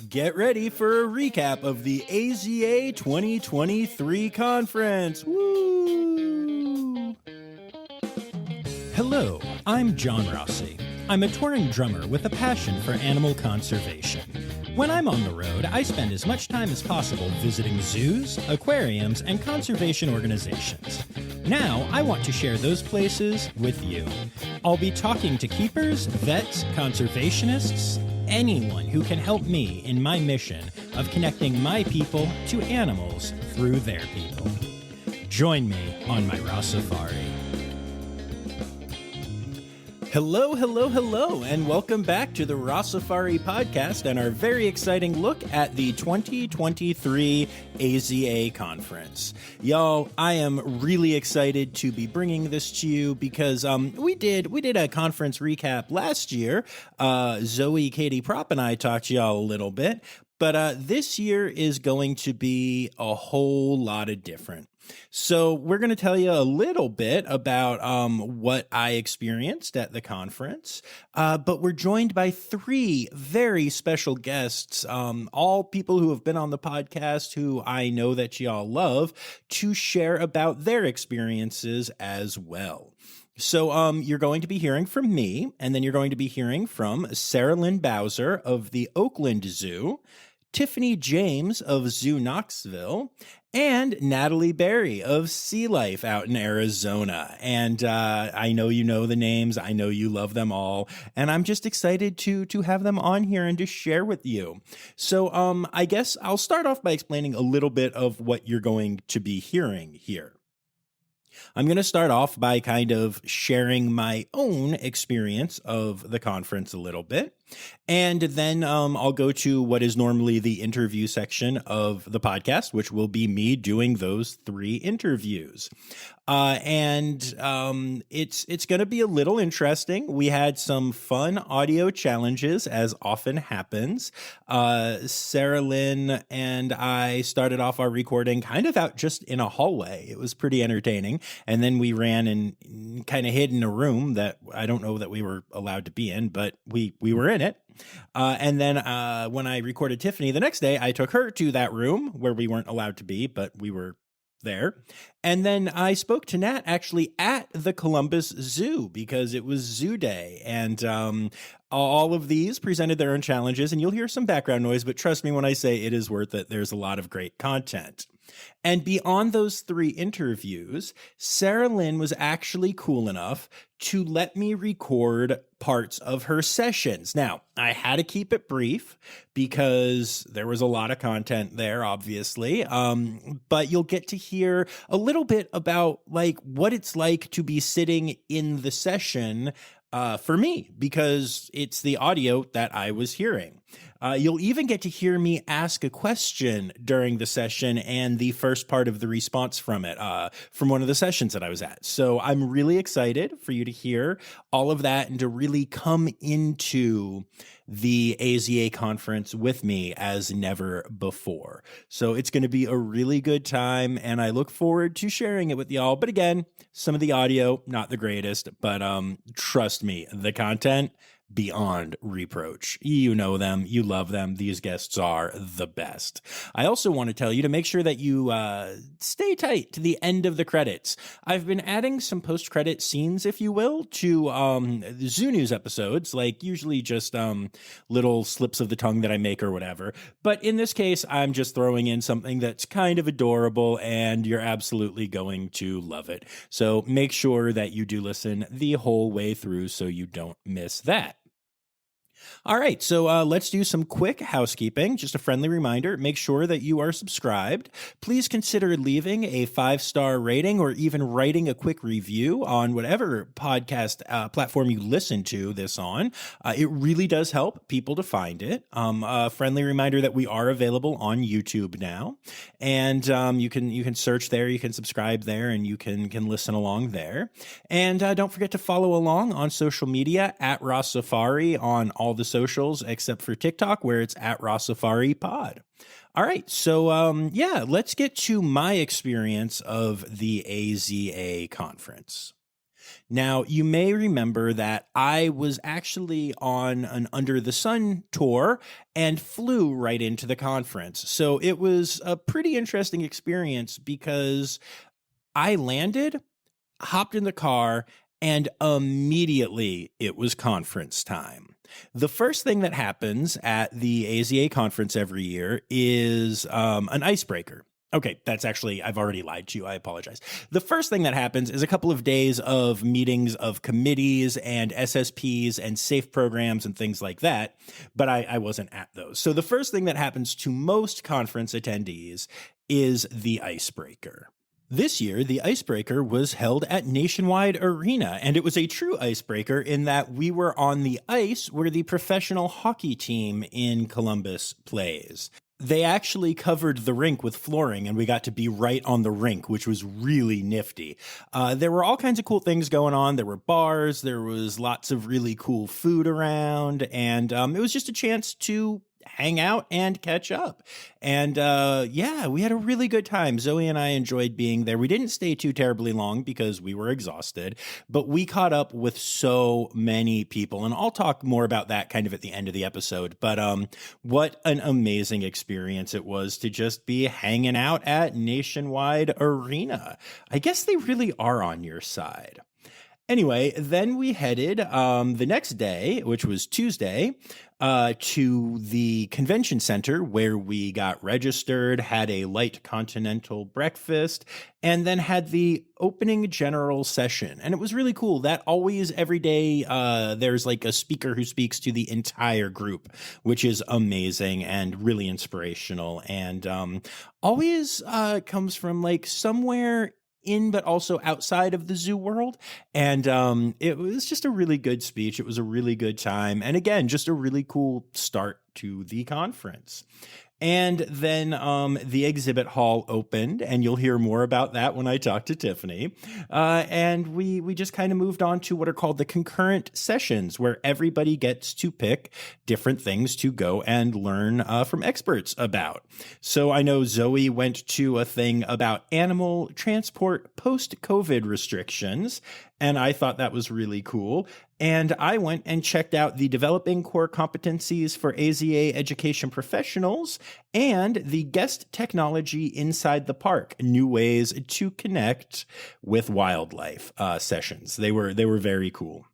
Get ready for a recap of the AZA 2023 conference. Woo! Hello, I'm John Rossi. I'm a touring drummer with a passion for animal conservation. When I'm on the road, I spend as much time as possible visiting zoos, aquariums, and conservation organizations. Now, I want to share those places with you. I'll be talking to keepers, vets, conservationists, anyone who can help me in my mission of connecting my people to animals through their people. Join me on my Rossifari. Hello, and welcome back to the Rossifari podcast and our very exciting look at the 2023 AZA Conference. Y'all, I am really excited to be bringing this to you because we did a conference recap last year. Zoe, Katie Propp, and I talked to y'all a little bit, but this year is going to be a whole lot of different. So we're going to tell you a little bit about what I experienced at the conference, but we're joined by three very special guests, all people who have been on the podcast who I know that y'all love, to share about their experiences as well. So you're going to be hearing from me, and then you're going to be hearing from Lynn Bowser of the Oakland Zoo, Tiffany James of Zoo Knoxville, and Natali Berry of SeaLife out in Arizona. And I know you know the names. I know you love them all. And I'm just excited to have them on here and to share with you. So I guess I'll start off by explaining a little bit of what you're going to be hearing here. I'm going to start off by kind of sharing my own experience of the conference a little bit. And then I'll go to what is normally the interview section of the podcast, which will be me doing those three interviews. It's going to be a little interesting. We had some fun audio challenges, as often happens. Sarah Lynn and I started off our recording kind of out just in a hallway. It was pretty entertaining. And then we ran and kind of hid in a room that I don't know that we were allowed to be in, but we were in it. And then when I recorded Tiffany the next day, I took her to that room where we weren't allowed to be, but we were there. And then I spoke to Nat actually at the Columbus Zoo because it was Zoo Day. And all of these presented their own challenges, and you'll hear some background noise, but trust me when I say it is worth it. There's a lot of great content. And beyond those three interviews, Sarah Lynn was actually cool enough to let me record parts of her sessions. Now, I had to keep it brief because there was a lot of content there, obviously. But you'll get to hear a little bit about like what it's like to be sitting in the session for me, because it's the audio that I was hearing. You'll even get to hear me ask a question during the session and the first part of the response from it, from one of the sessions that I was at. So I'm really excited for you to hear all of that and to really come into the AZA conference with me as never before. So it's going to be a really good time, and I look forward to sharing it with y'all. But again, some of the audio, not the greatest, but trust me, the content, beyond reproach. You know them. You love them. These guests are the best. I also want to tell you to make sure that you stay tight to the end of the credits. I've been adding some post-credit scenes, if you will, to Zoo News episodes, like usually just little slips of the tongue that I make or whatever. But in this case, I'm just throwing in something that's kind of adorable, and you're absolutely going to love it. So make sure that you do listen the whole way through so you don't miss that. All right, so let's do some quick housekeeping. Just a friendly reminder, make sure that you are subscribed. Please consider leaving a 5-star rating or even writing a quick review on whatever podcast platform you listen to this on. It really does help people to find it. A friendly reminder that we are available on YouTube now, and you can search there, you can subscribe there, and you can listen along there. And don't forget to follow along on social media at Rossifari on all the socials except for TikTok, where it's at Rossifari Pod. All right, so let's get to my experience of the AZA conference. Now, you may remember that I was actually on an Under the Sun tour and flew right into the conference. So it was a pretty interesting experience because I landed, hopped in the car, and immediately it was conference time. The first thing that happens at the AZA conference every year is an icebreaker. Okay, that's actually, I've already lied to you. I apologize. The first thing that happens is a couple of days of meetings of committees and SSPs and SAFE programs and things like that, but I wasn't at those. So the first thing that happens to most conference attendees is the icebreaker. This year, the icebreaker was held at Nationwide Arena, and it was a true icebreaker in that we were on the ice where the professional hockey team in Columbus plays. They actually covered the rink with flooring, and we got to be right on the rink, which was really nifty. There were all kinds of cool things going on. There were bars, there was lots of really cool food around, and it was just a chance to hang out and catch up. And yeah, we had a really good time. Zoe and I enjoyed being there. We didn't stay too terribly long because we were exhausted, but we caught up with so many people. And I'll talk more about that kind of at the end of the episode. But what an amazing experience it was to just be hanging out at Nationwide Arena. I guess they really are on your side. Anyway, then we headed the next day, which was Tuesday, to the convention center where we got registered, had a light continental breakfast, and then had the opening general session. And it was really cool. That always, every day, there's like a speaker who speaks to the entire group, which is amazing and really inspirational. And always comes from like somewhere in, but also outside of the zoo world. And it was just a really good speech. It was a really good time. And again, just a really cool start to the conference. And then the exhibit hall opened, and you'll hear more about that when I talk to Tiffany. And we just kind of moved on to what are called the concurrent sessions, where everybody gets to pick different things to go and learn from experts about. So I know Zoe went to a thing about animal transport post-COVID restrictions, and I thought that was really cool. And I went and checked out the Developing Core Competencies for AZA Education Professionals and the Guest Technology Inside the Park, New Ways to Connect with Wildlife sessions. They were very cool.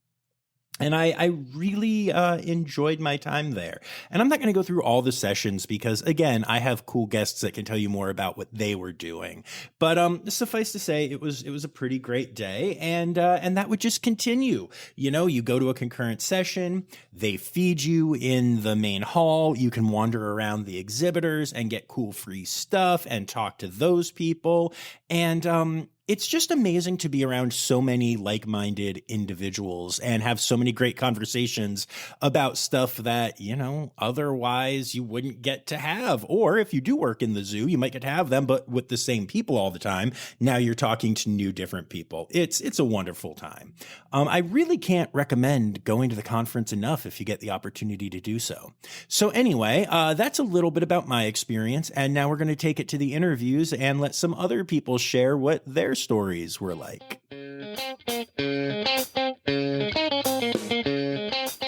And I really enjoyed my time there. And I'm not going to go through all the sessions because, again, I have cool guests that can tell you more about what they were doing. But suffice to say, it was a pretty great day, and that would just continue. You know, you go to a concurrent session, they feed you in the main hall, you can wander around the exhibitors and get cool free stuff and talk to those people. And it's just amazing to be around so many like-minded individuals and have so many great conversations about stuff that, you know, otherwise you wouldn't get to have. Or if you do work in the zoo, you might get to have them, but with the same people all the time. Now you're talking to new, different people. It's a wonderful time. I really can't recommend going to the conference enough if you get the opportunity to do so. So anyway, that's a little bit about my experience. And now we're going to take it to the interviews and let some other people share what their stories were like.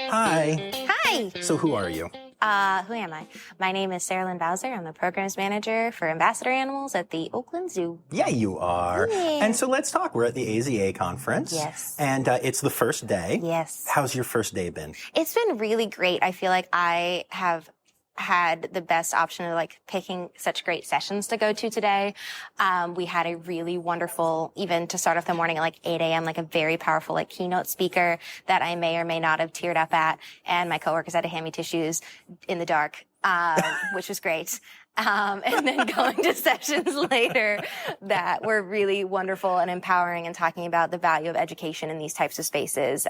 Hi. Hi. So who are you? Who am I? My name is Lynn Bowser. I'm the programs manager for ambassador animals at the Oakland Zoo. Yeah, you are. Yeah. And so let's talk. We're at the AZA conference. Yes. And it's the first day. Yes. How's your first day been? It's been really great. I feel like I have had the best option of like picking such great sessions to go to today. We had a really wonderful, even to start off the morning at like 8 a.m., like a very powerful like keynote speaker that I may or may not have teared up at. And my coworkers had to hand me tissues in the dark, which was great. And then going to sessions later that were really wonderful and empowering and talking about the value of education in these types of spaces.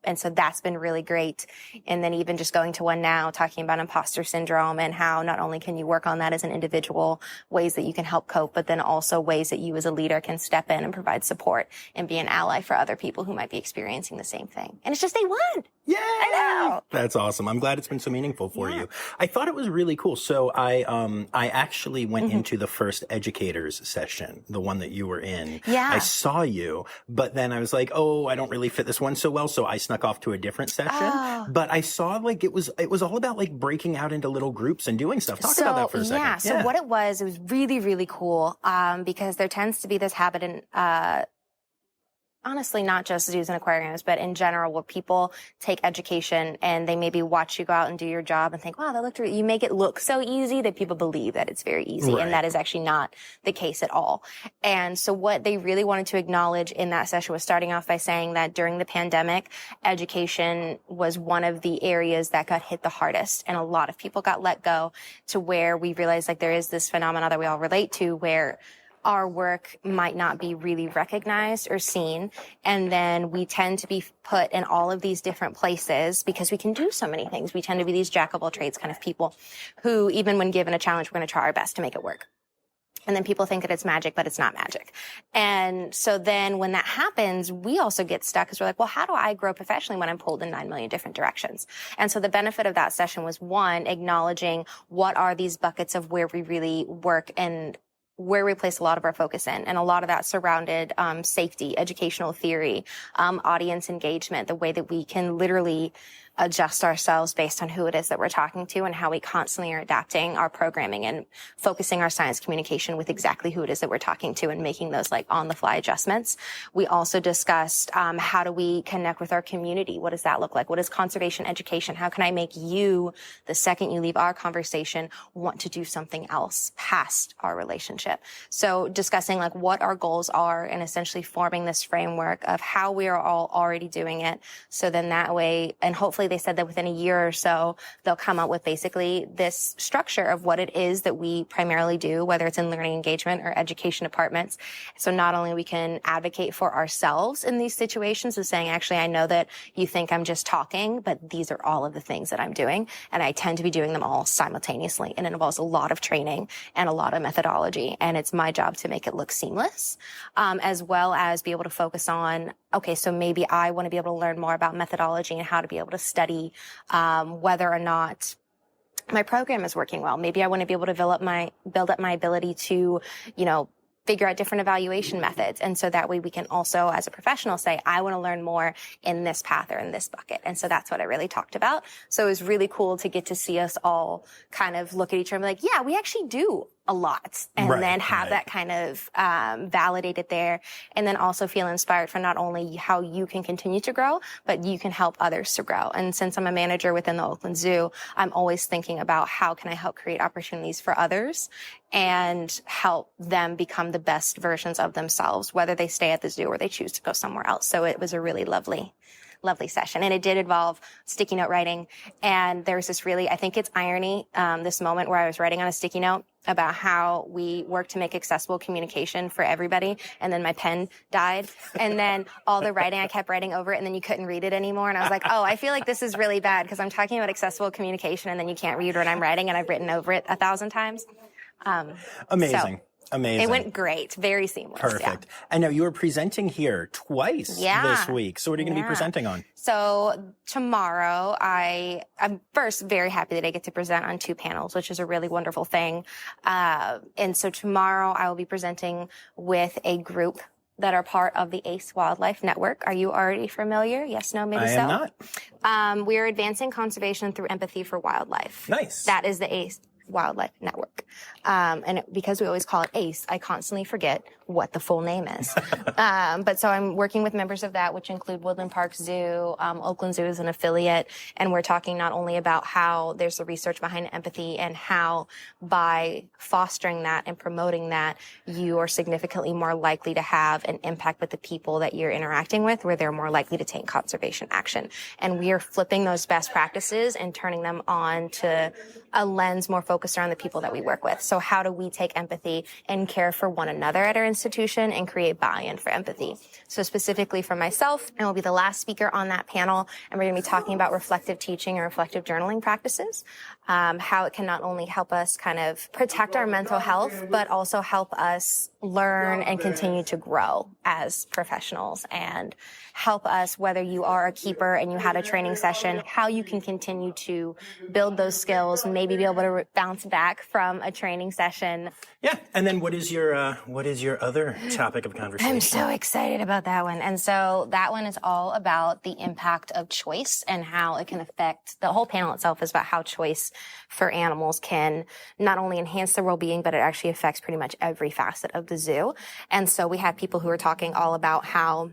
And so that's been really great. And then even just going to one now, talking about imposter syndrome and how not only can you work on that as an individual, ways that you can help cope, but then also ways that you as a leader can step in and provide support and be an ally for other people who might be experiencing the same thing. And it's just day one. Yeah, I know. That's awesome. I'm glad it's been so meaningful for you. I thought it was really cool. So I actually went into the first educators session, the one that you were in. Yeah. I saw you, but then I was like, oh, I don't really fit this one so well. So I snuck off to a different session, but I saw like it was all about like breaking out into little groups and doing stuff. Talk about that for a second. Yeah. So what it was really, really cool. Because there tends to be this habit in, honestly, not just zoos and aquariums, but in general, where people take education and they maybe watch you go out and do your job and think, wow, that looked you make it look so easy that people believe that it's very easy. Right. And that is actually not the case at all. And so what they really wanted to acknowledge in that session was starting off by saying that during the pandemic, education was one of the areas that got hit the hardest. And a lot of people got let go, to where we realized like there is this phenomena that we all relate to, where our work might not be really recognized or seen. And then we tend to be put in all of these different places because we can do so many things. We tend to be these jack of all trades kind of people who, even when given a challenge, we're going to try our best to make it work. And then people think that it's magic, but it's not magic. And so then when that happens, we also get stuck because we're like, well, how do I grow professionally when I'm pulled in 9 million different directions? And so the benefit of that session was, one, acknowledging what are these buckets of where we really work and where we place a lot of our focus in. And a lot of that surrounded safety, educational theory, audience engagement, the way that we can literally adjust ourselves based on who it is that we're talking to, and how we constantly are adapting our programming and focusing our science communication with exactly who it is that we're talking to and making those like on the fly adjustments. We also discussed how do we connect with our community? What does that look like? What is conservation education? How can I make you, the second you leave our conversation, want to do something else past our relationship? So discussing like what our goals are and essentially forming this framework of how we are all already doing it. So then that way, and hopefully they said that within a year or so, they'll come up with basically this structure of what it is that we primarily do, whether it's in learning engagement or education departments. So not only we can advocate for ourselves in these situations of saying, actually, I know that you think I'm just talking, but these are all of the things that I'm doing. And I tend to be doing them all simultaneously. And it involves a lot of training and a lot of methodology. And it's my job to make it look seamless, as well as be able to focus on, okay, so maybe I want to be able to learn more about methodology and how to be able to study whether or not my program is working well. Maybe I want to be able to build up my ability to, figure out different evaluation methods. And so that way we can also, as a professional, say, I want to learn more in this path or in this bucket. And so that's what I really talked about. So it was really cool to get to see us all kind of look at each other and be like, yeah, we actually do a lot. And then have that kind of validated there. And then also feel inspired for not only how you can continue to grow, but you can help others to grow. And since I'm a manager within the Oakland Zoo, I'm always thinking about how can I help create opportunities for others and help them become the best versions of themselves, whether they stay at the zoo or they choose to go somewhere else. So it was a really lovely session. And it did involve sticky note writing. And there's this really, I think it's irony, this moment where I was writing on a sticky note about how we work to make accessible communication for everybody. And then my pen died. And then all the writing, I kept writing over it, and then you couldn't read it anymore. And I was like, oh, I feel like this is really bad because I'm talking about accessible communication and then you can't read what I'm writing, and I've written over it 1,000 times. Amazing. Amazing. It went great. Very seamless. Perfect. Yeah. And now you are presenting here twice this week. So what are you going to be presenting on? So tomorrow, I'm first very happy that I get to present on 2 panels, which is a really wonderful thing. And so tomorrow I will be presenting with a group that are part of the ACE Wildlife Network. Are you already familiar? Yes, no, maybe so? I am not. We are advancing conservation through empathy for wildlife. Nice. That is the ACE Wildlife Network. Because we always call it ACE, I constantly forget what the full name is. But so I'm working with members of that, which include Woodland Park Zoo, Oakland Zoo is an affiliate, and we're talking not only about how there's the research behind empathy and how by fostering that and promoting that, you are significantly more likely to have an impact with the people that you're interacting with, where they're more likely to take conservation action. And we are flipping those best practices and turning them on to a lens more focused around the people that we work with. with. So how do we take empathy and care for one another at our institution and create buy-in for empathy? So specifically for myself, I will be the last speaker on that panel, and we're going to be talking about reflective teaching and reflective journaling practices, how it can not only help us kind of protect our mental health, but also help us learn and continue to grow as professionals, and help us, whether you are a keeper and you had a training session, how you can continue to build those skills, maybe be able to bounce back from a training session. Yeah. And then what is your other topic of conversation? I'm so excited about that one. And so that one is all about the impact of choice and how it can affect, the whole panel itself is about how choice for animals can not only enhance their well-being, but it actually affects pretty much every facet of the zoo. And so we have people who are talking all about how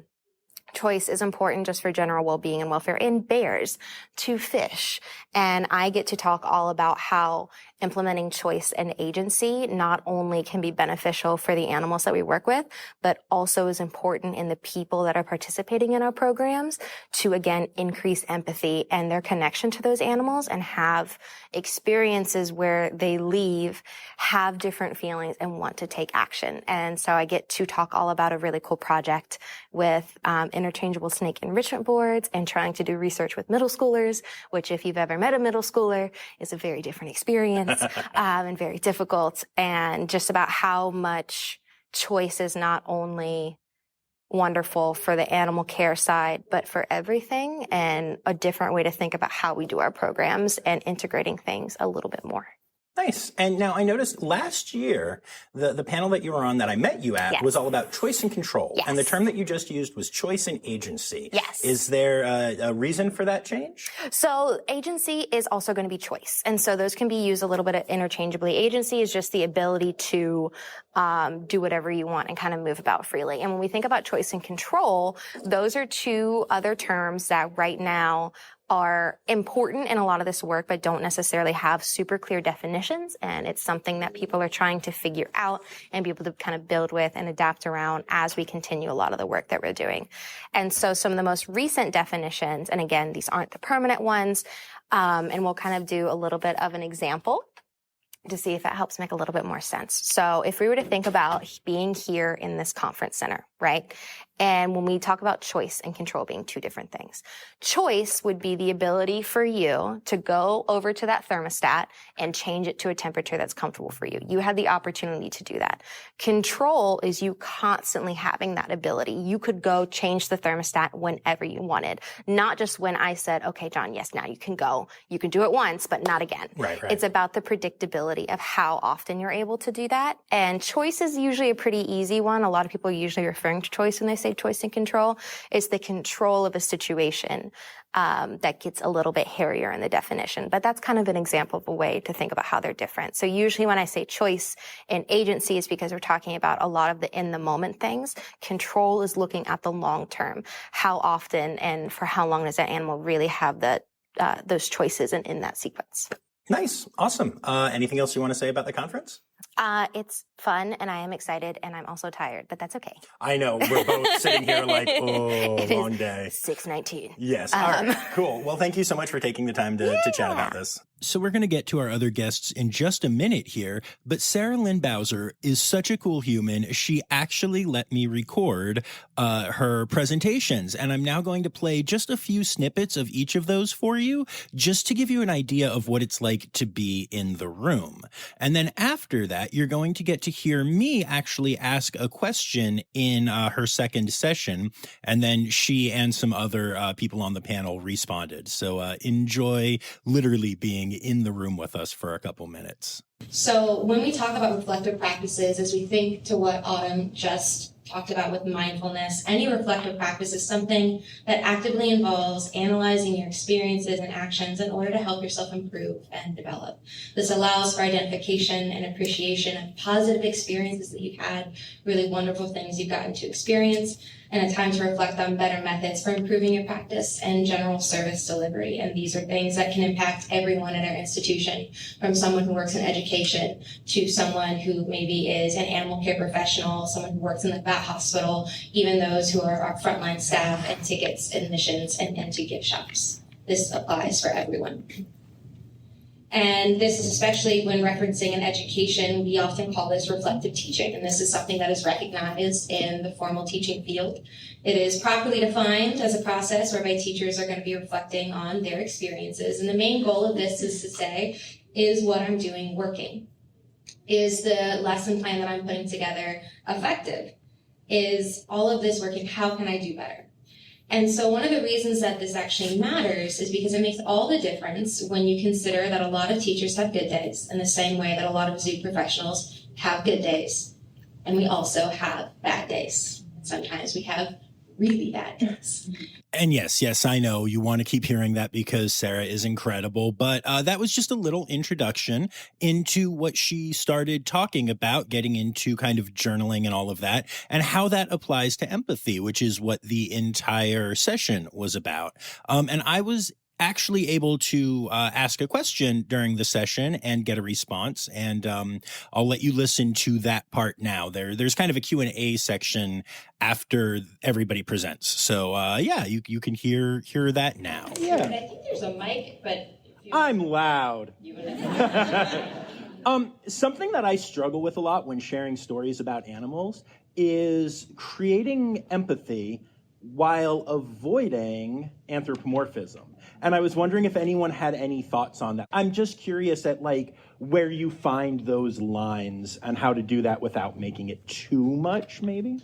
choice is important just for general well-being and welfare in bears to fish. And I get to talk all about how implementing choice and agency not only can be beneficial for the animals that we work with, but also is important in the people that are participating in our programs to, again, increase empathy and their connection to those animals and have experiences where they leave, have different feelings and want to take action. And so I get to talk all about a really cool project with interchangeable snake enrichment boards and trying to do research with middle schoolers, which if you've ever met a middle schooler is a very different experience. And very difficult, and just about how much choice is not only wonderful for the animal care side, but for everything, and a different way to think about how we do our programs and integrating things a little bit more. Nice. And now I noticed last year, the panel that you were on that I met you at was all about choice and control. Yes. And the term that you just used was choice and agency. Yes. Is there a reason for that change? So agency is also going to be choice. And so those can be used a little bit interchangeably. Agency is just the ability to do whatever you want and kind of move about freely. And when we think about choice and control, those are two other terms that right now are important in a lot of this work, but don't necessarily have super clear definitions. And it's something that people are trying to figure out and be able to kind of build with and adapt around as we continue a lot of the work that we're doing. And so some of the most recent definitions, and again, these aren't the permanent ones, and we'll kind of do a little bit of an example to see if that helps make a little bit more sense. So if we were to think about being here in this conference center, right? And when we talk about choice and control being two different things, choice would be the ability for you to go over to that thermostat and change it to a temperature that's comfortable for you. You had the opportunity to do that. Control is you constantly having that ability. You could go change the thermostat whenever you wanted, not just when I said, okay, John, yes, now you can go. You can do it once, but not again. Right. It's about the predictability of how often you're able to do that. And choice is usually a pretty easy one. A lot of people are usually referring to choice when they say choice and control. It's the control of a situation that gets a little bit hairier in the definition. But that's kind of an example of a way to think about how they're different. So usually when I say choice and agency, it's because we're talking about a lot of the in-the-moment things. Control is looking at the long term. How often and for how long does that animal really have those choices in that sequence? Nice. Awesome. Anything else you want to say about the conference? It's fun and I am excited and I'm also tired, but that's okay. I know. We're both sitting here like, oh, long day. 6:19. Yes. All right. Cool. Well, thank you so much for taking the time to chat about this. So we're going to get to our other guests in just a minute here, but Sarah Lynn Bowser is such a cool human. She actually let me record her presentations, and I'm now going to play just a few snippets of each of those for you, just to give you an idea of what it's like to be in the room. And then after that, you're going to get to hear me actually ask a question in her second session, and then she and some other people on the panel responded. So enjoy literally being in the room with us for a couple minutes. So when we talk about reflective practices, as we think to what Autumn just talked about with mindfulness, any reflective practice is something that actively involves analyzing your experiences and actions in order to help yourself improve and develop. This allows for identification and appreciation of positive experiences that you've had, really wonderful things you've gotten to experience, and a time to reflect on better methods for improving your practice and general service delivery. And these are things that can impact everyone at our institution, from someone who works in education to someone who maybe is an animal care professional, someone who works in the vet hospital, even those who are our frontline staff and tickets, admissions, and to gift shops. This applies for everyone. And this is especially when referencing in education, we often call this reflective teaching. And this is something that is recognized in the formal teaching field. It is properly defined as a process whereby teachers are going to be reflecting on their experiences. And the main goal of this is to say, is what I'm doing working? Is the lesson plan that I'm putting together effective? Is all of this working? How can I do better? And so one of the reasons that this actually matters is because it makes all the difference when you consider that a lot of teachers have good days in the same way that a lot of zoo professionals have good days. And we also have bad days. Sometimes we have really bad days. And yes, I know you want to keep hearing that because Sarah is incredible, but that was just a little introduction into what she started talking about, getting into kind of journaling and all of that, and how that applies to empathy, which is what the entire session was about. And I was actually able to ask a question during the session and get a response. And I'll let you listen to that part now. There's kind of a Q&A section after everybody presents. So you can hear that now. Yeah. I think there's a mic, but I'm loud. Something that I struggle with a lot when sharing stories about animals is creating empathy while avoiding anthropomorphism. And I was wondering if anyone had any thoughts on that. I'm just curious at where you find those lines and how to do that without making it too much, maybe?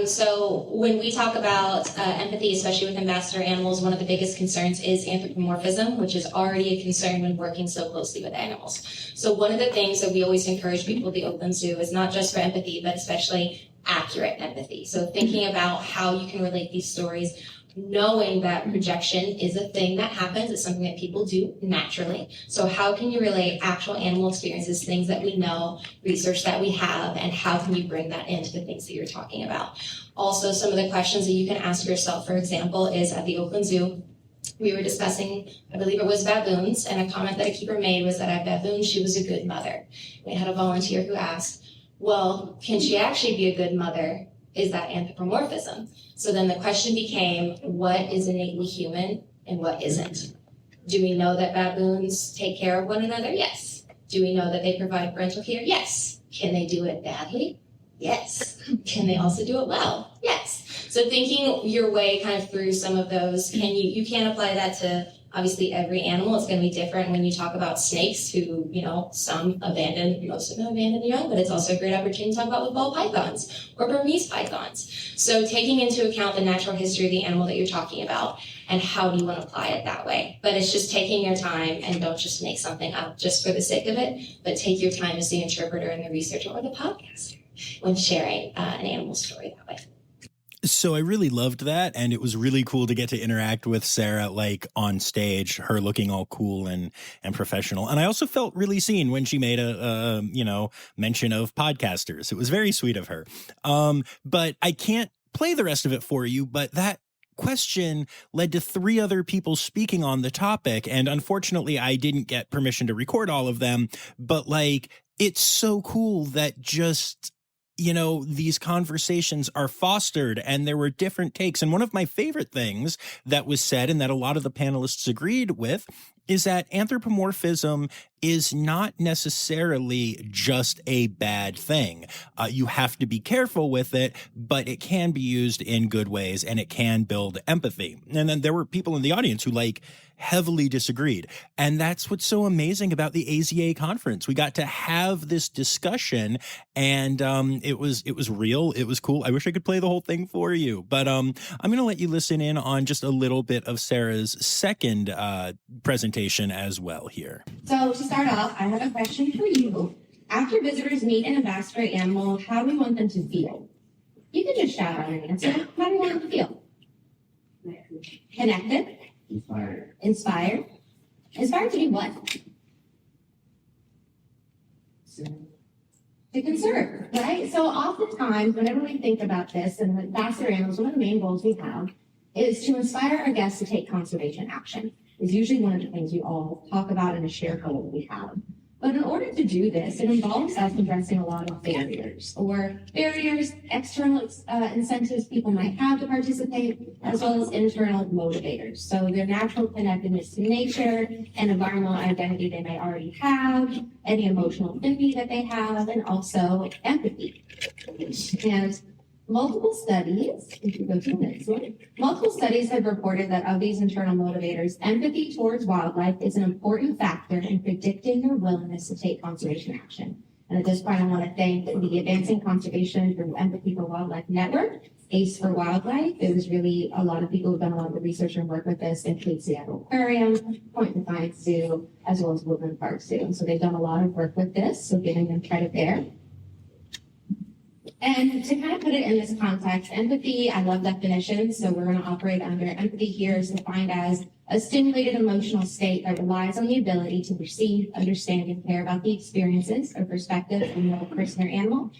So when we talk about empathy, especially with ambassador animals, one of the biggest concerns is anthropomorphism, which is already a concern when working so closely with animals. So one of the things that we always encourage people at the Oakland Zoo is not just for empathy, but especially accurate empathy. So thinking about how you can relate these stories, knowing that projection is a thing that happens, it's something that people do naturally. So how can you relate actual animal experiences, things that we know, research that we have, and how can you bring that into the things that you're talking about? Also, some of the questions that you can ask yourself, for example, is at the Oakland Zoo, we were discussing, I believe it was baboons, and a comment that a keeper made was that at baboons, she was a good mother. We had a volunteer who asked, well, can she actually be a good mother? Is that anthropomorphism? So then the question became, what is innately human and what isn't? Do we know that baboons take care of one another? Yes. Do we know that they provide parental care? Yes. Can they do it badly? Yes. Can they also do it well? Yes. So thinking your way kind of through some of those, you can't apply that to obviously every animal. It's going to be different when you talk about snakes who, some abandon, most of them abandon the young, but it's also a great opportunity to talk about with ball pythons or Burmese pythons. So taking into account the natural history of the animal that you're talking about and how do you want to apply it that way. But it's just taking your time and don't just make something up just for the sake of it, but take your time as the interpreter and the researcher or the podcaster when sharing an animal story that way. So I really loved that, and it was really cool to get to interact with Sarah, on stage, her looking all cool and professional. And I also felt really seen when she made a mention of podcasters. It was very sweet of her. But I can't play the rest of it for you, but that question led to 3 other people speaking on the topic. And unfortunately, I didn't get permission to record all of them. But it's so cool that just these conversations are fostered and there were different takes. And one of my favorite things that was said and that a lot of the panelists agreed with is that anthropomorphism is not necessarily just a bad thing. You have to be careful with it, but it can be used in good ways and it can build empathy. And then there were people in the audience who heavily disagreed. And that's what's so amazing about the AZA conference. We got to have this discussion and it was real. It was cool. I wish I could play the whole thing for you, but I'm going to let you listen in on just a little bit of Sarah's second presentation as well here. So to start off, I have a question for you. After visitors meet an ambassador animal, how do we want them to feel? You can just shout out an answer. How do you want them to feel? Connected? Inspired. Inspired? Inspired to do what? To conserve, right? So oftentimes, whenever we think about this, and the ambassador animals, one of the main goals we have is to inspire our guests to take conservation action. Is usually one of the things we all talk about in a shared goal that we have. But in order to do this, it involves us addressing a lot of barriers, external incentives people might have to participate, as well as internal motivators. So their natural connectedness to nature, an environmental identity they may already have, any emotional affinity that they have, and also empathy. And multiple studies, if you go to the next one, multiple studies have reported that of these internal motivators, empathy towards wildlife is an important factor in predicting their willingness to take conservation action. And at this point, I want to thank the Advancing Conservation Through Empathy for Wildlife Network, ACE for Wildlife. It was really a lot of people who've done a lot of the research and work with this, include Seattle Aquarium, Point Defiance Zoo, as well as Woodland Park Zoo. And so they've done a lot of work with this, so giving them credit there. And to kind of put it in this context, empathy, I love definitions, so we're going to operate under empathy here is defined as a stimulated emotional state that relies on the ability to perceive, understand, and care about the experiences or perspective of another person or animal.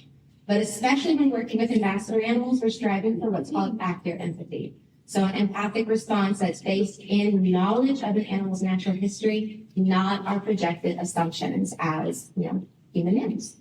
But especially when working with ambassador animals, we're striving for what's called active empathy. So an empathic response that's based in knowledge of an animal's natural history, not our projected assumptions as, human beings.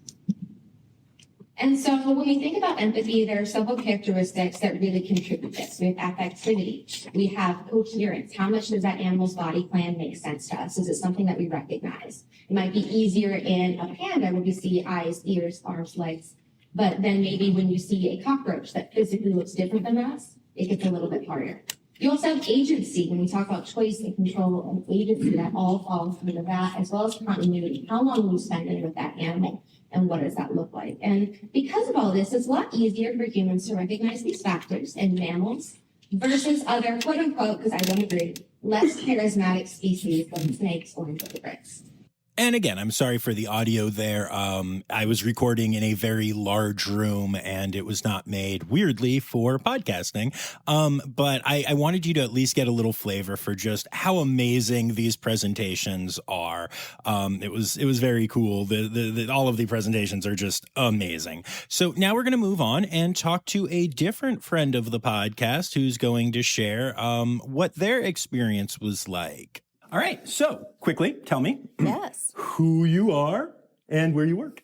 And so when we think about empathy, there are several characteristics that really contribute to this. We have affectivity. We have coherence. How much does that animal's body plan make sense to us? Is it something that we recognize? It might be easier in a panda when we see eyes, ears, arms, legs. But then maybe when you see a cockroach that physically looks different than us, it gets a little bit harder. You also have agency. When we talk about choice and control and agency, that all falls under that, as well as continuity. How long will you spend in with that animal? And what does that look like? And because of all this, it's a lot easier for humans to recognize these factors in mammals versus other, quote unquote, because I don't agree, less charismatic species like snakes or invertebrates. And again, I'm sorry for the audio there. I was recording in a very large room and it was not made weirdly for podcasting. But I wanted you to at least get a little flavor for just how amazing these presentations are. It was very cool. All of the presentations are just amazing. So now we're going to move on and talk to a different friend of the podcast who's going to share what their experience was like. All right, so quickly, tell me who you are and where you work.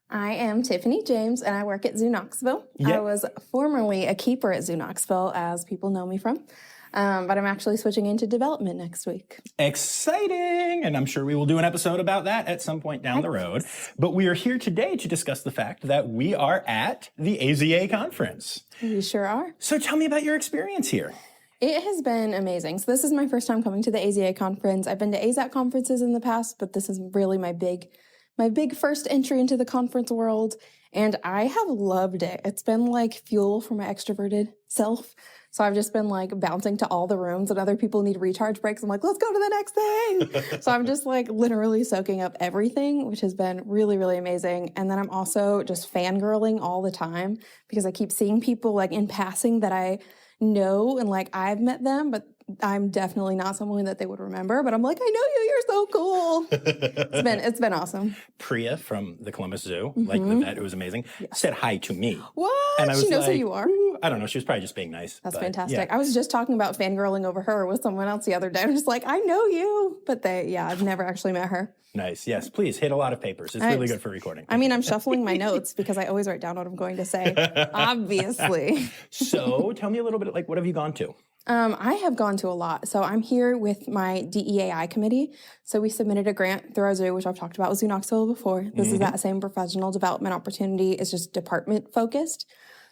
I am Tiffany James, and I work at Zoo Knoxville. Yeah. I was formerly a keeper at Zoo Knoxville, as people know me from, but I'm actually switching into development next week. Exciting! And I'm sure we will do an episode about that at some point down the road. But we are here today to discuss the fact that we are at the AZA Conference. You sure are. So tell me about your experience here. It has been amazing. So this is my first time coming to the AZA conference. I've been to AZA conferences in the past, but this is really my big first entry into the conference world, and I have loved it. It's been like fuel for my extroverted self. So I've just been like bouncing to all the rooms, and other people need recharge breaks. I'm like, let's go to the next thing. So I'm just like literally soaking up everything, which has been really, really amazing. And then I'm also just fangirling all the time because I keep seeing people like in passing that I know and like I've met them, but I'm definitely not someone that they would remember. But I'm like, I know you. You're so cool. It's been awesome. Priya from the Columbus Zoo, like the vet, who was amazing, said hi to me. What? And I was she knows like, who you are. I don't know. She was probably just being nice. That's but, fantastic. yeah. I was just talking about fangirling over her with someone else the other day. I'm just like, I know you. But I've never actually met her. Nice. Yes, please hit a lot of papers. It's really good for recording. I mean, I'm shuffling my notes because I always write down what I'm going to say, obviously. So tell me a little bit, like, what have you gone to? I have gone to a lot. So I'm here with my DEAI committee. So we submitted a grant through our zoo, which I've talked about with Zoo Knoxville before. This is that same professional development opportunity. It's just department focused.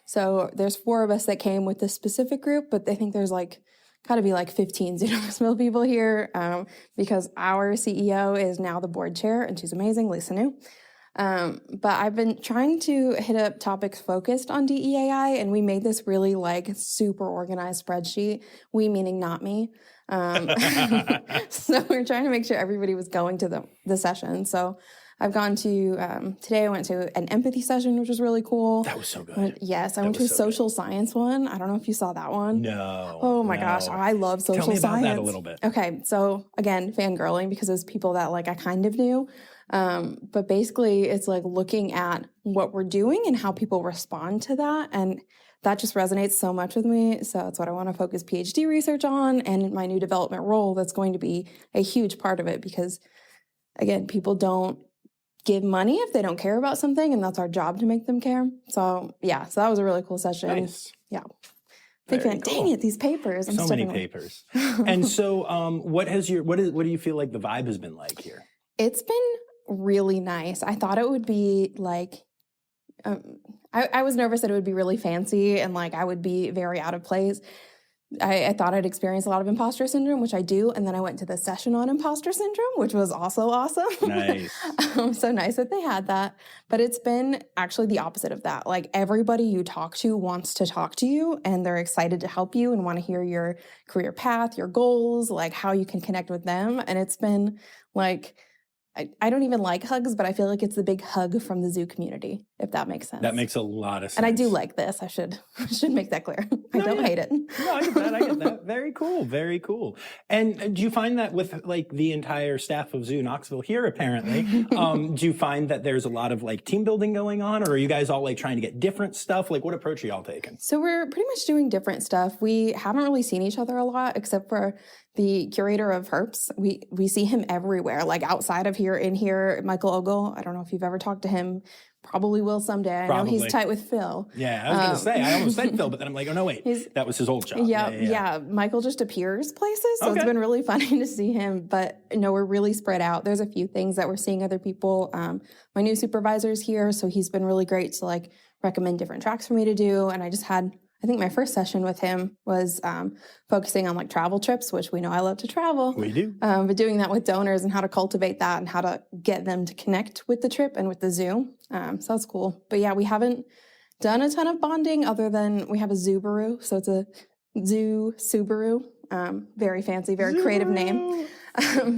So there's 4 of us that came with this specific group, but I think there's got to be 15 Zoo Knoxville people here because our CEO is now the board chair, and she's amazing, Lisa New. But I've been trying to hit up topics focused on DEAI, and we made this really super organized spreadsheet. We meaning not me. So we're trying to make sure everybody was going to the session. So I've gone to, today I went to an empathy session, which was really cool. That was so good. I went to a social science one. I don't know if you saw that one. No. Oh my gosh, I love social science. Tell me about that a little bit. Okay, so again, fangirling because it was people that I kind of knew. But basically it's looking at what we're doing and how people respond to that. And that just resonates so much with me. So it's what I want to focus PhD research on, and my new development role, that's going to be a huge part of it, because again, people don't give money if they don't care about something, and that's our job to make them care. So yeah, so that was a really cool session. Nice. Yeah. Big fan. Dang it, these papers. So many papers. And so what do you feel like the vibe has been like here? It's been really nice. I thought it would be like, I was nervous that it would be really fancy and like I would be very out of place. I thought I'd experience a lot of imposter syndrome, which I do. And then I went to the session on imposter syndrome, which was also awesome. Nice. So nice that they had that. But it's been actually the opposite of that. Like everybody you talk to wants to talk to you and they're excited to help you and want to hear your career path, your goals, like how you can connect with them. And it's been like, I don't even like hugs, but I feel like it's the big hug from the zoo community, if that makes sense. That makes a lot of sense. And I do like this. I should make that clear. I don't hate it. No, I get that. Very cool. Very cool. And do you find that with like the entire staff of Zoo Knoxville here, apparently, do you find that there's a lot of like team building going on, or are you guys all like trying to get different stuff? Like what approach are y'all taking? So we're pretty much doing different stuff. We haven't really seen each other a lot, except for the curator of herps. We see him everywhere, like outside of here, in here, Michael Ogle. I don't know if you've ever talked to him. Probably will someday. I know he's tight with Phil. Yeah, I was going to say, I almost said Phil, but then I'm like, oh no, wait, that was his old job. Yeah. Michael just appears places, so it's been really funny to see him. But no, we're really spread out. There's a few things that we're seeing other people. My new supervisor's here, so he's been really great to like recommend different tracks for me to do. And I think my first session with him was focusing on like travel trips, which we know I love to travel. We do. But doing that with donors and how to cultivate that and how to get them to connect with the trip and with the zoo. So that's cool. But yeah, we haven't done a ton of bonding other than we have a Zoobaroo. So it's a Zoo Subaru. Very fancy, very creative name.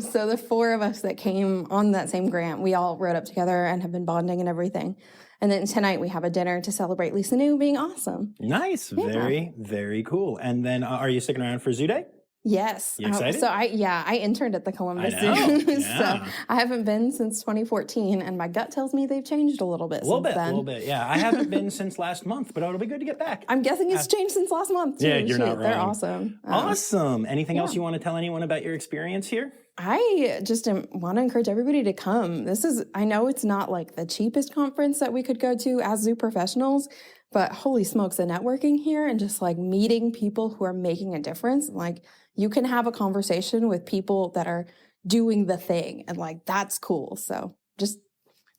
So the four of us that came on that same grant, we all rode up together and have been bonding and everything. And then tonight we have a dinner to celebrate Lisa New being awesome. Nice. Yeah. Very, very cool. And then are you sticking around for Zoo Day? Yes. You excited? So I interned at the Columbus Zoo. Yeah. So I haven't been since 2014 and my gut tells me they've changed a little bit since then. A little bit. Yeah. I haven't been since last month, but it'll be good to get back. I'm guessing it's changed since last month too. Yeah, you're not wrong. They're awesome. Awesome. Anything else you want to tell anyone about your experience here? I just want to encourage everybody to come. I know it's not like the cheapest conference that we could go to as zoo professionals, but holy smokes, the networking here and just like meeting people who are making a difference. Like you can have a conversation with people that are doing the thing and like, that's cool. So just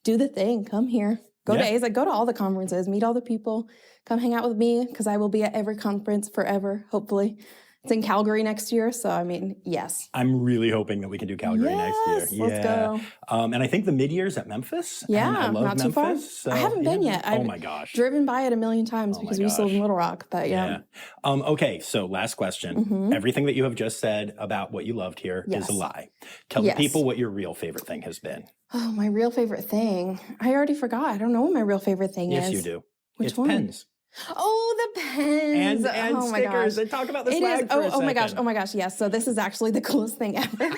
do the thing. Come here. Go to AZA, go to all the conferences, meet all the people, come hang out with me because I will be at every conference forever, hopefully. It's in Calgary next year, so I mean, yes. I'm really hoping that we can do Calgary next year. Let's go. And I think the mid-year's at Memphis. Yeah, and I love not too Memphis, far. So, I haven't been yet. Oh my gosh. Driven by it a million times because we used to live in Little Rock, but yeah. Okay, so last question. Everything that you have just said about what you loved here is a lie. Tell the people what your real favorite thing has been. Oh, my real favorite thing. I already forgot. I don't know what my real favorite thing is. Yes, you do. Which one? Pens. Oh, the pens. And oh stickers. My And talk about the swag for a second. Oh my gosh. Yes. So this is actually the coolest thing ever.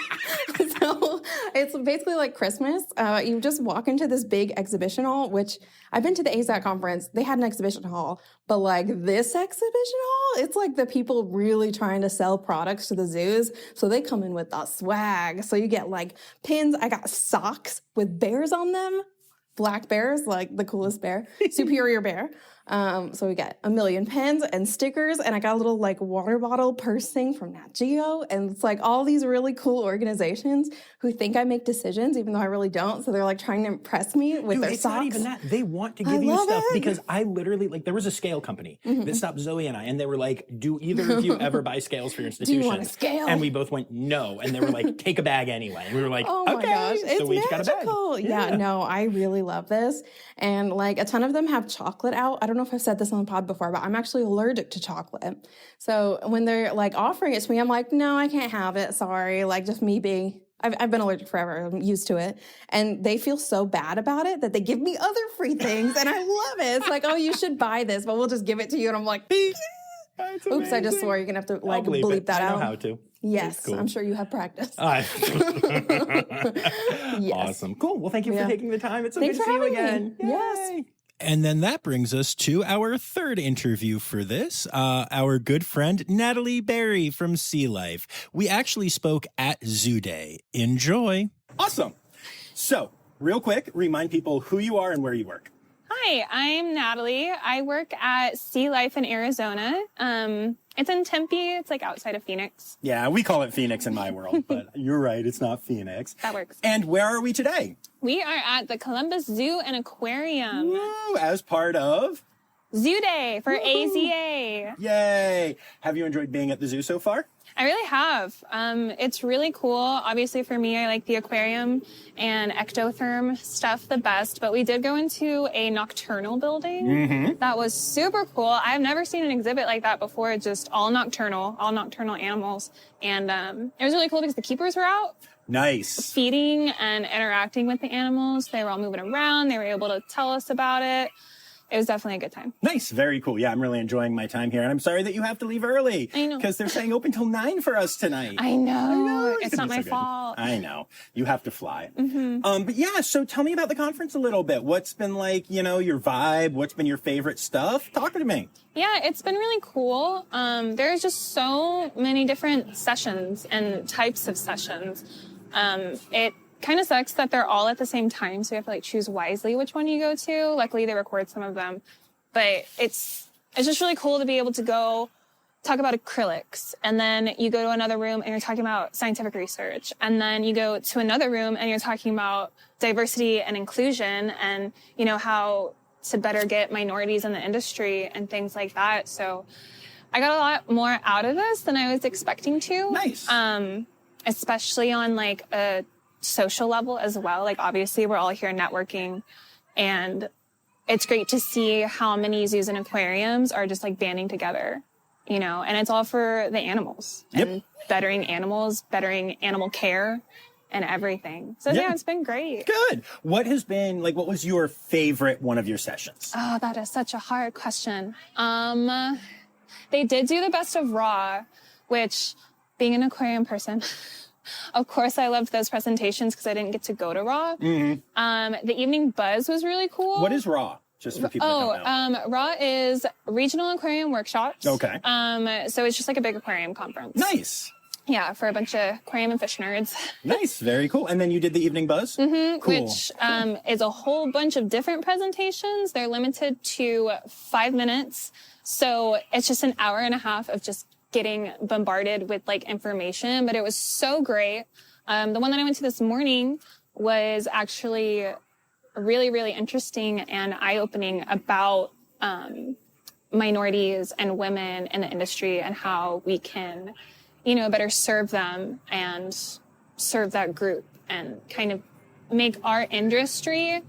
So it's basically like Christmas. You just walk into this big exhibition hall, which I've been to the AZA conference. They had an exhibition hall, but like this exhibition hall, it's like the people really trying to sell products to the zoos. So they come in with the swag. So you get like pins. I got socks with bears on them. Black bears, like the coolest bear, superior bear. So we got a million pens and stickers, and I got a little like water bottle purse thing from Nat Geo, and it's like all these really cool organizations who think I make decisions, even though I really don't. So they're like trying to impress me with their it's socks. Not even that. They want to give you stuff because I literally like there was a scale company that stopped Zoe and I, and they were like, "Do either of you ever buy scales for your institution?" Do you want a scale? And we both went no, and they were like, "Take a bag anyway." And we were like, "Oh my gosh, so it's we each got a bag." Yeah, no, I really love this, and like a ton of them have chocolate out. I don't know if I've said this on the pod before, but I'm actually allergic to chocolate. So when they're like offering it to me, I'm like, no, I can't have it. Sorry. Like just me being, I've been allergic forever. I'm used to it. And they feel so bad about it that they give me other free things. And I love it. It's like, oh, you should buy this, but we'll just give it to you. And I'm like, oops, I just swore. You're going to have to like bleep that out. I know how to. Yes, cool. I'm sure you have practice. Yes. Awesome. Cool. Well, thank you for taking the time. It's so good to see you again. Yes. And then that brings us to our third interview for this, our good friend Natali Berry from SeaLife. We actually spoke at Zoo Day. Enjoy. Awesome. So, real quick, remind people who you are and where you work. Hi, I'm Natali. I work at SeaLife in Arizona. It's in Tempe. It's like outside of Phoenix. Yeah, we call it Phoenix in my world, but you're right, it's not Phoenix. That works. And where are we today? We are at the Columbus Zoo and Aquarium. Woo, as part of... Zoo Day for Woo-hoo. AZA. Yay! Have you enjoyed being at the zoo so far? I really have. It's really cool. Obviously for me, I like the aquarium and ectotherm stuff the best, but we did go into a nocturnal building. That was super cool. I've never seen an exhibit like that before, just all nocturnal animals. And it was really cool because the keepers were out. Nice. Feeding and interacting with the animals. They were all moving around. They were able to tell us about it. It was definitely a good time. Nice. Very cool. Yeah, I'm really enjoying my time here. And I'm sorry that you have to leave early. I know. Because they're saying open till 9 for us tonight. I know. It's gonna not be my so good. fault. I know. You have to fly. But yeah, so tell me about the conference a little bit. What's been like, your vibe? What's been your favorite stuff? Talk to me. Yeah, it's been really cool. There's just so many different sessions and types of sessions. It kind of sucks that they're all at the same time, so you have to choose wisely which one you go to. Luckily, they record some of them, but it's just really cool to be able to go talk about acrylics, and then you go to another room and you're talking about scientific research, and then you go to another room and you're talking about diversity and inclusion, and how to better get minorities in the industry and things like that. So I got a lot more out of this than I was expecting to. Nice. Especially on a social level as well. Obviously we're all here networking, and it's great to see how many zoos and aquariums are just banding together, and it's all for the animals and bettering animals, bettering animal care and everything. So yeah, it's been great. Good. What was your favorite one of your sessions? Oh, that is such a hard question. They did do the best of raw, which, being an aquarium person, of course, I loved those presentations because I didn't get to go to Raw. The evening buzz was really cool. What is Raw? Just for people that don't know. Raw is Regional Aquarium Workshops. Okay. So it's just like a big aquarium conference. Nice. Yeah, for a bunch of aquarium and fish nerds. Nice. Very cool. And then you did the evening buzz? Cool. Which is a whole bunch of different presentations. They're limited to 5 minutes. So it's just an hour and a half of just getting bombarded with information, but it was so great. The one that I went to this morning was actually really, really interesting and eye-opening about minorities and women in the industry and how we can, better serve them and serve that group and kind of make our industry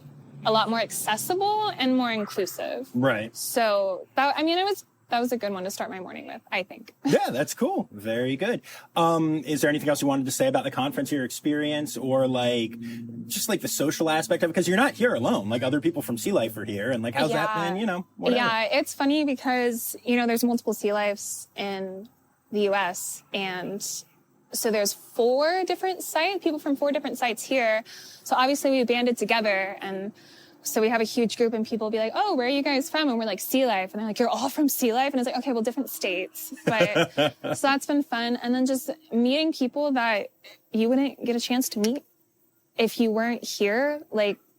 a lot more accessible and more inclusive. Right. So that was a good one to start my morning with, I think. Yeah, that's cool. Very good. Is there anything else you wanted to say about the conference, your experience, or just the social aspect of it? Because you're not here alone. Other people from SeaLife are here, and how's that been? Whatever. Yeah, it's funny because there's multiple SeaLifes in the U.S. and so there's 4 different sites, people from 4 different sites here. So obviously we banded together, and so we have a huge group, and people will be like, oh, where are you guys from? And we're like, SeaLife. And they're like, you're all from SeaLife? And it's like, okay, well, different states. But so that's been fun. And then just meeting people that you wouldn't get a chance to meet if you weren't here.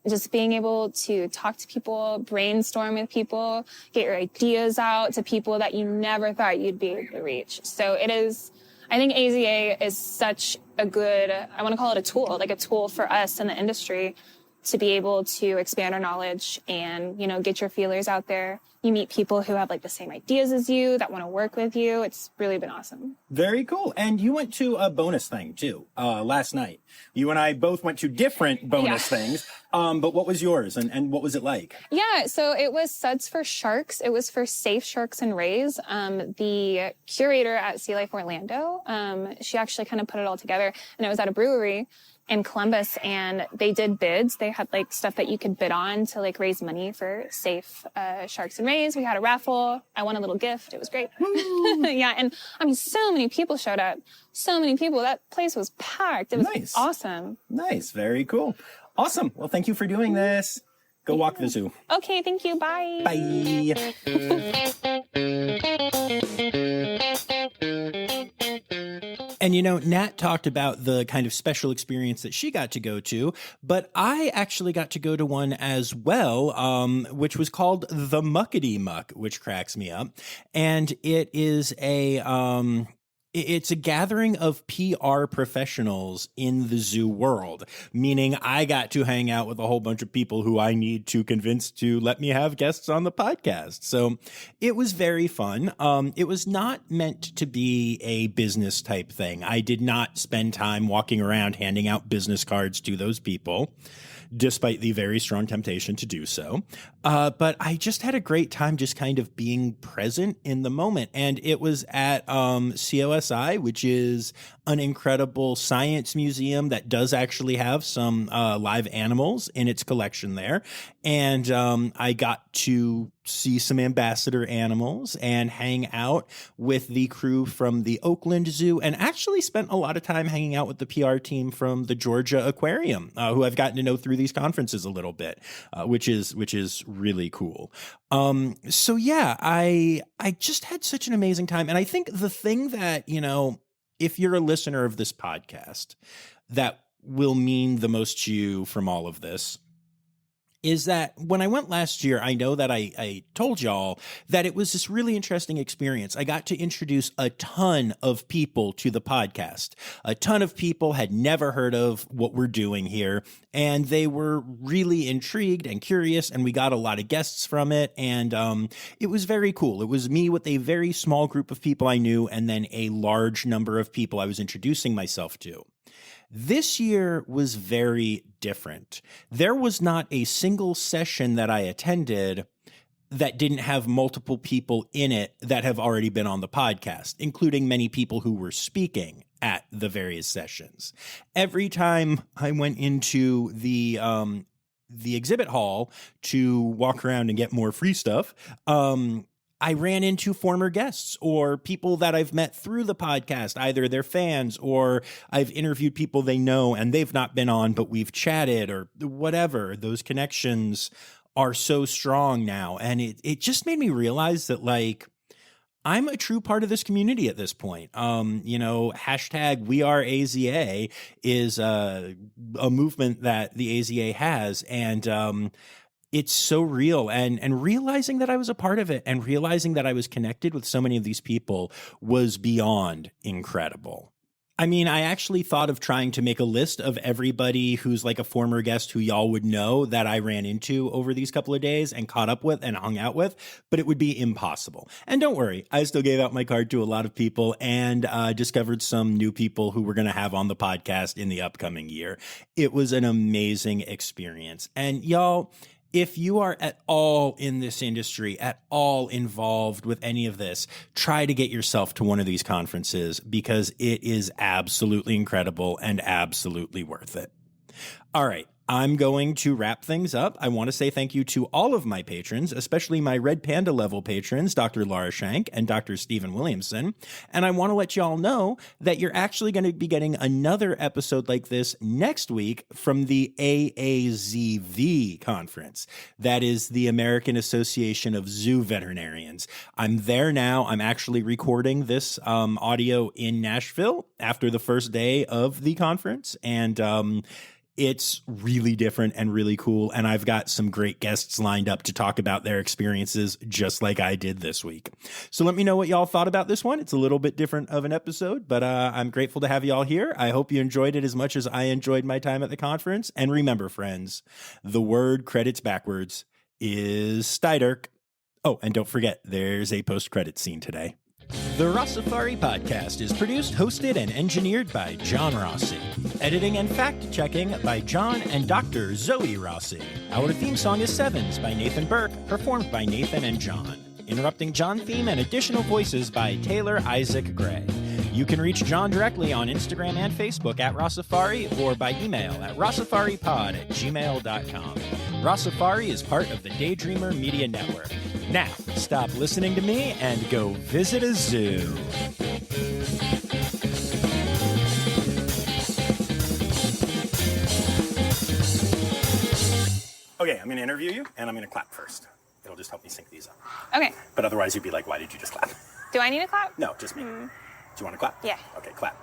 Just being able to talk to people, brainstorm with people, get your ideas out to people that you never thought you'd be able to reach. So I think AZA is such a good, I want to call it a tool for us in the industry to be able to expand our knowledge and, get your feelers out there. You meet people who have the same ideas as you, that want to work with you. It's really been awesome. Very cool. And you went to a bonus thing too, last night. You and I both went to different bonus things. But what was yours and what was it like? Yeah, so it was Suds for Sharks. It was for Safe Sharks and Rays. The curator at SeaLife Orlando, she actually kind of put it all together, and it was at a brewery in Columbus, and they did bids. They had stuff that you could bid on to raise money for safe sharks and rays. We had a raffle. I won a little gift. It was great. Yeah, and so many people showed up. So many people. That place was packed. It was awesome. Nice. Very cool. Awesome. Well, thank you for doing this. Go walk the zoo. Okay, thank you. Bye. Bye. And, you know, Nat talked about the kind of special experience that she got to go to, but I actually got to go to one as well, which was called the Muckety Muck, which cracks me up. And it is it's a gathering of PR professionals in the zoo world, meaning I got to hang out with a whole bunch of people who I need to convince to let me have guests on the podcast. So it was very fun. It was not meant to be a business type thing. I did not spend time walking around handing out business cards to those people, despite the very strong temptation to do so. But I just had a great time just kind of being present in the moment. And it was at COSI, which is an incredible science museum that does actually have some live animals in its collection there. And I got to see some ambassador animals and hang out with the crew from the Oakland Zoo, and actually spent a lot of time hanging out with the PR team from the Georgia Aquarium, who I've gotten to know through these conferences a little bit, which is really cool. So yeah, I just had such an amazing time. And I think the thing that, you know, if you're a listener of this podcast, that will mean the most to you from all of this is that when I went last year, I know that I told y'all that it was this really interesting experience. I got to introduce a ton of people to the podcast. A ton of people had never heard of what we're doing here, and they were really intrigued and curious, and we got a lot of guests from it, and it was very cool. It was me with a very small group of people I knew, and then a large number of people I was introducing myself to. This year was very different. There was not a single session that I attended that didn't have multiple people in it that have already been on the podcast, including many people who were speaking at the various sessions. Every time I went into the exhibit hall to walk around and get more free stuff, I ran into former guests or people that I've met through the podcast, either they're fans or I've interviewed people they know and they've not been on, but we've chatted or whatever. Those connections are so strong now. And it just made me realize that, like, I'm a true part of this community at this point. You know, hashtag We Are AZA is a movement that the AZA has. And, it's so real, and realizing that I was a part of it and realizing that I was connected with so many of these people was beyond incredible. I mean, I actually thought of trying to make a list of everybody who's like a former guest who y'all would know that I ran into over these couple of days and caught up with and hung out with, but it would be impossible. And don't worry, I still gave out my card to a lot of people and discovered some new people who we're going to have on the podcast in the upcoming year. It was an amazing experience. And y'all, if you are at all in this industry, at all involved with any of this, try to get yourself to one of these conferences because it is absolutely incredible and absolutely worth it. All right. I'm going to wrap things up. I want to say thank you to all of my patrons, especially my Red Panda level patrons, Dr. Laura Shank and Dr. Stephen Williamson. And I want to let y'all know that you're actually going to be getting another episode like this next week from the AAZV conference. That is the American Association of Zoo Veterinarians. I'm there now. I'm actually recording this audio in Nashville after the first day of the conference. And it's really different and really cool. And I've got some great guests lined up to talk about their experiences just like I did this week. So let me know what y'all thought about this one. It's a little bit different of an episode, but I'm grateful to have y'all here. I hope you enjoyed it as much as I enjoyed my time at the conference. And remember, friends, the word credits backwards is Steiderk. Oh, and don't forget, there's a post-credit scene today. The Rossifari podcast is produced, hosted, and engineered by John Rossi. Editing and fact-checking by John and Dr. Zoe Rossi. Our theme song is Sevens by Nathan Burke, performed by Nathan and John. Interrupting John theme and additional voices by Taylor Isaac Gray. You can reach John directly on Instagram and Facebook at Rossifari or by email at rossifaripod@gmail.com. Rossifari is part of the Daydreamer Media Network. Now, stop listening to me and go visit a zoo. Okay, I'm going to interview you, and I'm going to clap first. It'll just help me sync these up. Okay. But otherwise, you'd be like, why did you just clap? Do I need to clap? No, just me. Do you want to clap? Yeah. Okay, clap.